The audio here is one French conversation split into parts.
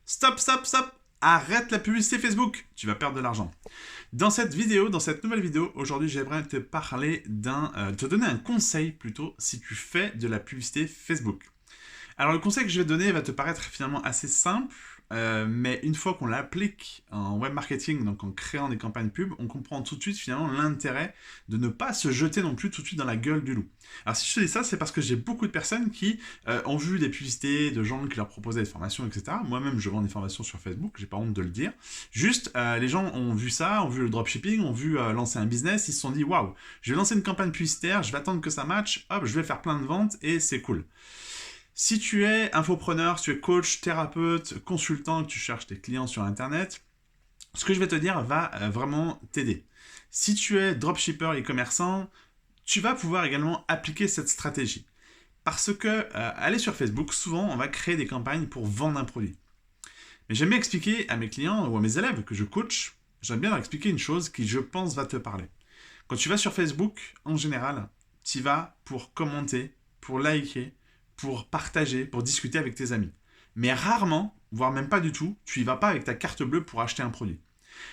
Stop, stop, stop. Arrête la publicité Facebook. Tu vas perdre de l'argent. Dans cette vidéo, dans cette nouvelle vidéo, aujourd'hui, j'aimerais te parler te donner un conseil plutôt si tu fais de la publicité Facebook. Alors le conseil que je vais te donner va te paraître finalement assez simple, mais une fois qu'on l'applique en web marketing, donc en créant des campagnes pub, on comprend tout de suite finalement l'intérêt de ne pas se jeter non plus tout de suite dans la gueule du loup. Alors si je te dis ça, c'est parce que j'ai beaucoup de personnes qui ont vu des publicités de gens qui leur proposaient des formations, etc. Moi-même, je vends des formations sur Facebook, j'ai pas honte de le dire. Juste, les gens ont vu ça, ont vu le dropshipping, ont vu lancer un business, ils se sont dit waouh, je vais lancer une campagne publicitaire, je vais attendre que ça matche, hop, je vais faire plein de ventes et c'est cool. Si tu es infopreneur, si tu es coach, thérapeute, consultant, que tu cherches tes clients sur Internet, ce que je vais te dire va vraiment t'aider. Si tu es dropshipper et commerçant, tu vas pouvoir également appliquer cette stratégie. Parce que aller sur Facebook, souvent on va créer des campagnes pour vendre un produit. Mais j'aime bien expliquer à mes clients ou à mes élèves que je coach, j'aime bien leur expliquer une chose qui je pense va te parler. Quand tu vas sur Facebook, en général, tu y vas pour commenter, pour liker, pour partager, pour discuter avec tes amis. Mais rarement, voire même pas du tout, tu y vas pas avec ta carte bleue pour acheter un produit.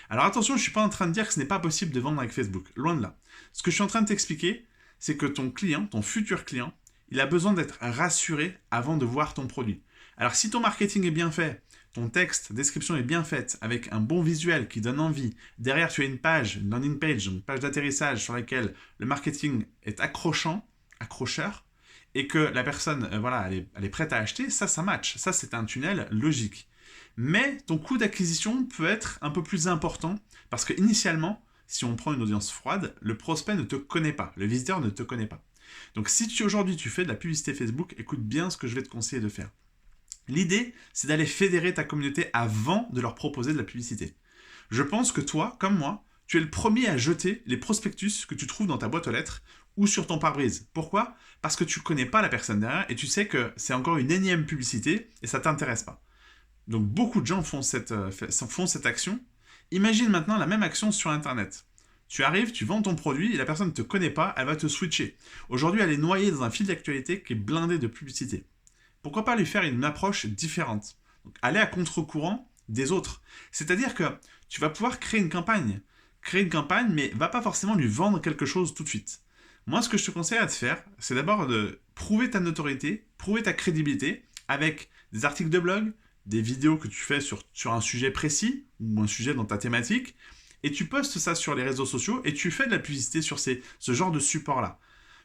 Alors attention, je ne suis pas en train de dire que ce n'est pas possible de vendre avec Facebook, loin de là. Ce que je suis en train de t'expliquer, c'est que ton client, ton futur client, il a besoin d'être rassuré avant de voir ton produit. Alors si ton marketing est bien fait, ton texte, description est bien faite, avec un bon visuel qui donne envie, derrière tu as une page, une landing page, une page d'atterrissage sur laquelle le marketing est accrocheur, et que la personne, elle est prête à acheter, ça match. Ça, c'est un tunnel logique. Mais ton coût d'acquisition peut être un peu plus important parce que initialement, si on prend une audience froide, le prospect ne te connaît pas, le visiteur ne te connaît pas. Donc si aujourd'hui tu fais de la publicité Facebook, écoute bien ce que je vais te conseiller de faire. L'idée, c'est d'aller fédérer ta communauté avant de leur proposer de la publicité. Je pense que toi, comme moi, tu es le premier à jeter les prospectus que tu trouves dans ta boîte aux lettres ou sur ton pare-brise. Pourquoi ? Parce que tu ne connais pas la personne derrière et tu sais que c'est encore une énième publicité et ça ne t'intéresse pas. Donc beaucoup de gens font cette action. Imagine maintenant la même action sur Internet. Tu arrives, tu vends ton produit et la personne ne te connaît pas, elle va te switcher. Aujourd'hui, elle est noyée dans un fil d'actualité qui est blindé de publicité. Pourquoi pas lui faire une approche différente ? Donc, aller à contre-courant des autres. C'est-à-dire que tu vas pouvoir créer une campagne. Créer une campagne, mais va pas forcément lui vendre quelque chose tout de suite. Moi, ce que je te conseille à te faire, c'est d'abord de prouver ta notoriété, prouver ta crédibilité avec des articles de blog, des vidéos que tu fais sur un sujet précis ou un sujet dans ta thématique, et tu postes ça sur les réseaux sociaux et tu fais de la publicité sur ce genre de support-là.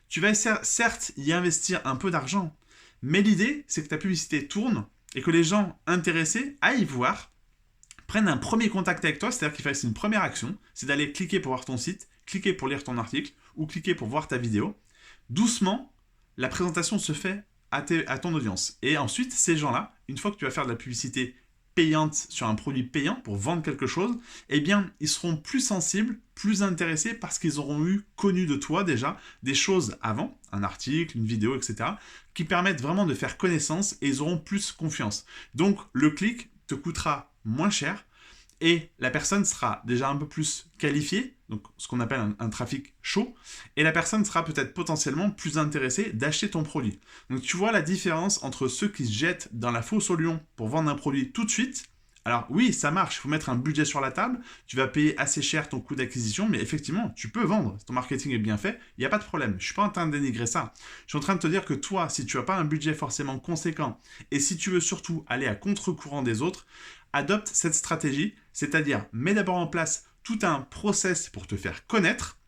Tu vas certes y investir un peu d'argent, mais l'idée, c'est que ta publicité tourne et que les gens intéressés aillent voir, prennent un premier contact avec toi, c'est-à-dire qu'ils fassent une première action, c'est d'aller cliquer pour voir ton site, cliquer pour lire ton article ou cliquer pour voir ta vidéo. Doucement, la présentation se fait à ton audience. Et ensuite, ces gens-là, une fois que tu vas faire de la publicité payante sur un produit payant pour vendre quelque chose, eh bien, ils seront plus sensibles, plus intéressés parce qu'ils auront connu de toi déjà des choses avant, un article, une vidéo, etc., qui permettent vraiment de faire connaissance et ils auront plus confiance. Donc, le clic te coûtera moins cher et la personne sera déjà un peu plus qualifiée, donc ce qu'on appelle un trafic chaud, et la personne sera peut-être potentiellement plus intéressée d'acheter ton produit. Donc tu vois la différence entre ceux qui se jettent dans la fosse au lion pour vendre un produit tout de suite. Alors oui, ça marche, il faut mettre un budget sur la table, tu vas payer assez cher ton coût d'acquisition, mais effectivement, tu peux vendre, si ton marketing est bien fait, il n'y a pas de problème. Je ne suis pas en train de dénigrer ça. Je suis en train de te dire que toi, si tu n'as pas un budget forcément conséquent, et si tu veux surtout aller à contre-courant des autres, adopte cette stratégie, c'est-à-dire mets d'abord en place tout un process pour te faire connaître,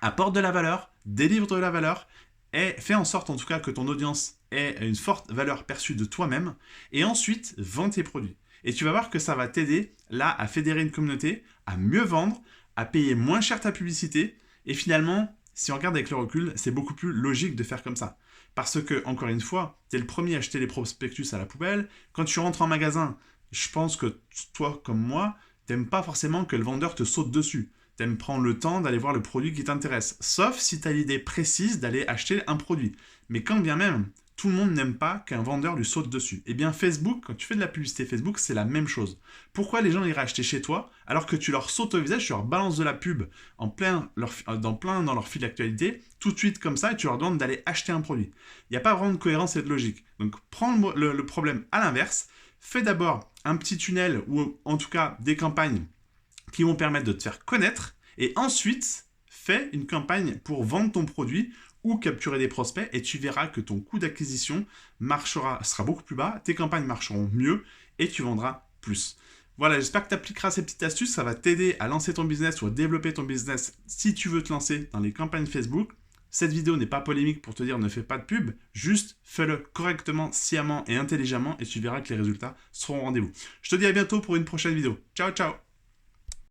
apporte de la valeur, délivre de la valeur, et fais en sorte en tout cas que ton audience ait une forte valeur perçue de toi-même, et ensuite vends tes produits. Et tu vas voir que ça va t'aider là à fédérer une communauté, à mieux vendre, à payer moins cher ta publicité, et finalement, si on regarde avec le recul, c'est beaucoup plus logique de faire comme ça. Parce que, encore une fois, tu es le premier à acheter les prospectus à la poubelle. Quand tu rentres en magasin, je pense que toi comme moi, t'aimes pas forcément que le vendeur te saute dessus. T'aimes prendre le temps d'aller voir le produit qui t'intéresse. Sauf si tu as l'idée précise d'aller acheter un produit. Mais quand bien même, tout le monde n'aime pas qu'un vendeur lui saute dessus. Eh bien Facebook, quand tu fais de la publicité Facebook, c'est la même chose. Pourquoi les gens iraient acheter chez toi alors que tu leur sautes au visage, tu leur balances de la pub dans leur fil d'actualité, tout de suite comme ça, et tu leur demandes d'aller acheter un produit. Il n'y a pas vraiment de cohérence et de logique. Donc prends le problème à l'inverse. Fais d'abord un petit tunnel ou en tout cas des campagnes qui vont permettre de te faire connaître et ensuite fais une campagne pour vendre ton produit ou capturer des prospects et tu verras que ton coût d'acquisition sera beaucoup plus bas, tes campagnes marcheront mieux et tu vendras plus. Voilà, j'espère que tu appliqueras ces petites astuces, ça va t'aider à lancer ton business ou à développer ton business si tu veux te lancer dans les campagnes Facebook. Cette vidéo n'est pas polémique pour te dire ne fais pas de pub, juste fais-le correctement, sciemment et intelligemment et tu verras que les résultats seront au rendez-vous. Je te dis à bientôt pour une prochaine vidéo. Ciao, ciao!